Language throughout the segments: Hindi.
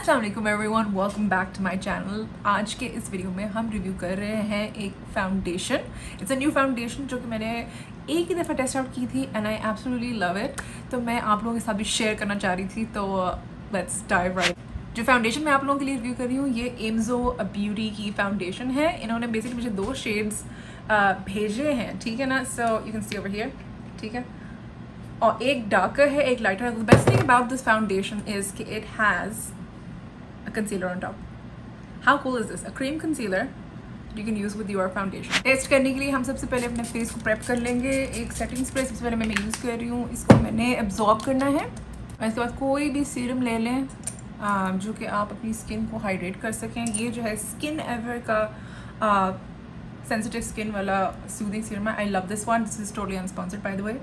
अस्सलाम वालेकुम everyone, welcome back to my channel. आज के इस वीडियो में हम रिव्यू कर रहे हैं एक foundation. It's a new foundation जो कि मैंने एक ही दफ़ा टेस्ट आउट की थी and I absolutely love it. तो मैं आप लोगों के साथ भी शेयर करना चाह रही थी, तो लेट्स डाइव राइट। जो फाउंडेशन मैं आप लोगों के लिए रिव्यू कर रही हूँ ये एम्जो ब्यूटी की फाउंडेशन है। इन्होंने बेसिकली मुझे 2 शेड्स भेजे हैं, ठीक है ना। So you can see over here, ठीक है। और एक डार्कर है, एक लाइटर है। The best thing about this foundation is कि it has a concealer on top. How cool is this? A cream concealer you can use with your foundation. Test करने के लिए हम सबसे पहले अपने फेस को प्रेप कर लेंगे। एक सेटिंग स्प्रे सबसे पहले मैं यूज़ कर रही हूँ, इसको मैंने एब्जॉर्ब करना है। और इसके बाद कोई भी सीरम ले लें जो कि आप अपनी स्किन को हाइड्रेट कर सकें। ये जो है स्किन एवर का सेंसिटिव स्किन वाला सूदिंग सीरम है। I love this one, this is totally unsponsored by the way.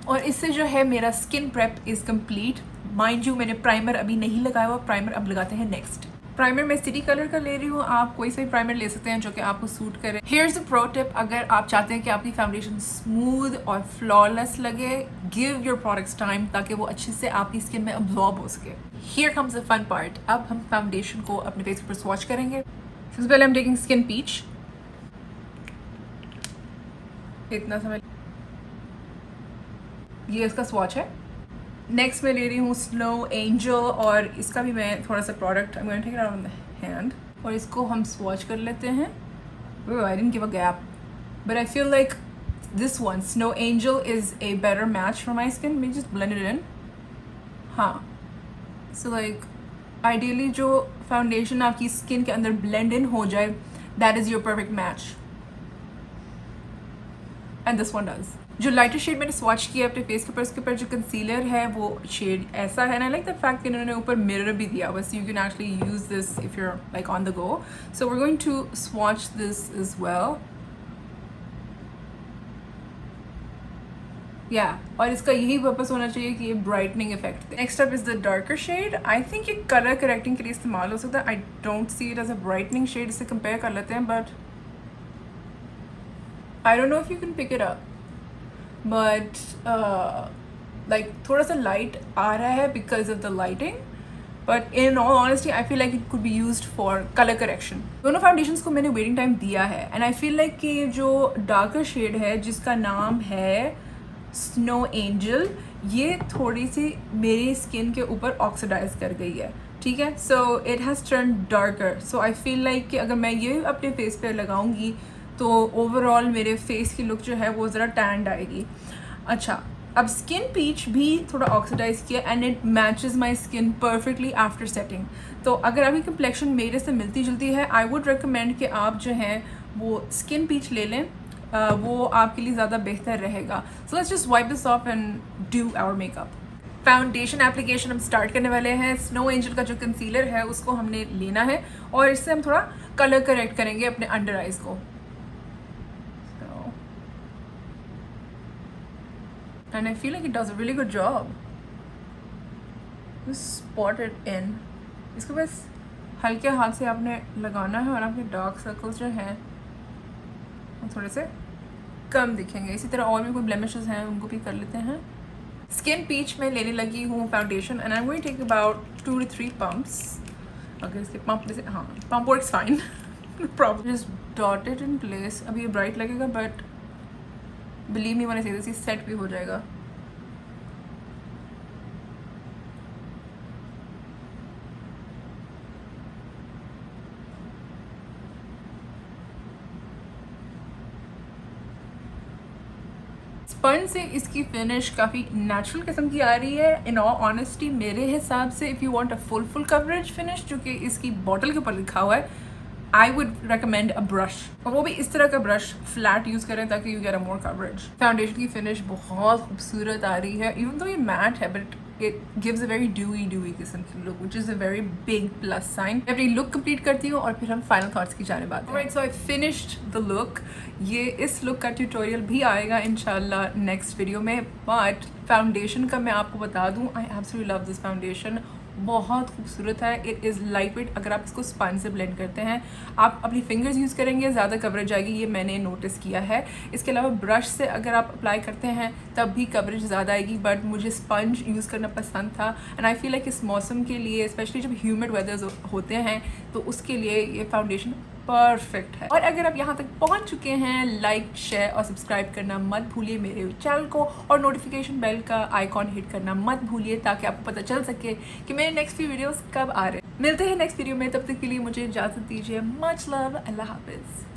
और इससे जो है मेरा skin prep is complete. Mind you मैंने प्राइमर अभी नहीं लगाया हुआ, प्राइमर अब लगाते हैं नेक्स्ट। प्राइमर मैं सिटी कलर का ले रही हूँ, आप कोई सा भी प्राइमर ले सकते हैं जो कि आपको सूट करे। हियर्स अ प्रो टिप, अगर आप चाहते हैं कि आपकी फाउंडेशन स्मूथ और फ्लॉलेस लगे, गिव योर प्रोडक्ट्स टाइम ताकि वो अच्छे से आपकी स्किन में अब्जॉर्ब हो सके। Here comes the fun part. अब हम फाउंडेशन को अपने फेस पर स्वॉच करेंगे। सबसे पहले हम टेकिंग स्किन पीच, इतना समय ये इसका स्वॉच है। नेक्स्ट मैं ले रही हूँ स्नो एंजल, और इसका भी मैं थोड़ा सा product I am going to take it on the hand और इसको हम स्वॉच कर लेते हैं। I didn't give a gap but I feel like this one snow angel is a better match for my skin. May just blend it in. हाँ, सो लाइक आइडियली जो फाउंडेशन आपकी स्किन के अंदर ब्लेंड इन हो जाए, that is your perfect match and this one does. जो लाइटर शेड मैंने स्वॉच किया अपने फेस के ऊपर, उसके ऊपर जो कंसीलर है वो शेड ऐसा है। ना लाइक द फैक्ट कि इन्होंने ऊपर मिरर भी दिया हुआ, so you can actually use this if you're like on the go. So we are going to swatch this as well. या और इसका यही पर्पस होना चाहिए कि ये brightening effect. Next up is the darker shade. I think ये कलर करेक्टिंग के लिए इस्तेमाल हो सकता है। I don't see it as a brightening shade, इससे कंपेयर कर लेते हैं, but I don't know if you can pick it up. But like थोड़ा सा लाइट आ रहा है because of the lighting, but in all honesty I feel like it could be used for colour correction. दोनों फाउंडेशंस को मैंने वेटिंग टाइम दिया है एंड आई फील लाइक कि जो डार्कर शेड है जिसका नाम है स्नो एंजल, ये थोड़ी सी मेरी स्किन के ऊपर ऑक्सीडाइज कर गई है, ठीक है। So it has turn darker. So I feel like कि अगर मैं ये अपने फेस पे लगाऊंगी तो ओवरऑल मेरे फेस की लुक जो है वो ज़रा टैंड आएगी। अच्छा, अब स्किन पीच भी थोड़ा ऑक्सीडाइज किया and it matches my skin perfectly after setting. तो अगर आपकी कंप्लेक्शन मेरे से मिलती जुलती है, आई वुड रिकमेंड कि आप जो है वो स्किन पीच ले लें, वो आपके लिए ज़्यादा बेहतर रहेगा। So let's just wipe this off and do our makeup. Foundation application हम स्टार्ट करने वाले हैं। स्नो एंजल का जो कंसीलर है उसको हमने लेना है और इससे हम थोड़ा कलर करेक्ट करेंगे अपने अंडर आइज को। And I feel like it does a really good job. Just spot it in. इसको बस हल्के हाथ से आपने लगाना है और आपके डार्क सर्कल्स जो हैं वो थोड़े से कम दिखेंगे। इसी तरह और भी कोई ब्लेमिशेस हैं उनको भी कर लेते हैं। स्किन पीच में लेने लगी हूँ foundation and I am going to take about 2 to 3 pumps. अगर इसके पंप जैसे, हाँ pump works fine, no problem. Just dot it in place. अभी ये ब्राइट लगेगा बट बिलीव मी मैंने सीधे सेट भी हो जाएगा। स्पंज से इसकी फिनिश काफ़ी नेचुरल किस्म की आ रही है। इन ऑल ऑनेस्टी मेरे हिसाब से if you want a full coverage finish जो कि इसकी बॉटल के ऊपर लिखा हुआ है, I would recommend a brush, और वो भी इस तरह का ब्रश फ्लैट यूज़ करें ताकि you get a more coverage. Foundation की फिनिश बहुत खूबसूरत आ रही है, इवन दो ये मैट है but it gives a very dewy किस्म की look which is a very big plus sign. अपनी लुक कंप्लीट करती हूँ और फिर हम फाइनल थॉट्स की जाने बात हैं। सो आई फिनिश्ड द लुक। ये इस लुक का ट्यूटोरियल भी आएगा इंशाल्लाह नेक्स्ट वीडियो में, बट फाउंडेशन का मैं आपको बता दूँ, I absolutely love this foundation. बहुत खूबसूरत है। It is light weight. अगर आप इसको स्पंज से ब्लेंड करते हैं, आप अपनी फिंगर्स यूज़ करेंगे, ज़्यादा कवरेज आएगी, ये मैंने नोटिस किया है। इसके अलावा ब्रश से अगर आप अप्लाई करते हैं तब भी कवरेज ज़्यादा आएगी, बट मुझे स्पंज यूज़ करना पसंद था। एंड आई फील लाइक इस मौसम के लिए, स्पेशली जब ह्यूमिड वेदर्स होते हैं, तो उसके लिए ये फाउंडेशन परफेक्ट है। और अगर आप यहाँ तक पहुँच चुके हैं, लाइक, शेयर और सब्सक्राइब करना मत भूलिए मेरे चैनल को, और नोटिफिकेशन बेल का आइकॉन हिट करना मत भूलिए, ताकि आपको पता चल सके कि मेरे नेक्स्ट few वीडियोस कब आ रहे हैं। मिलते हैं नेक्स्ट वीडियो में, तब तक के लिए मुझे इजाज़त दीजिए। मच लव, अल्लाह हाफिज़।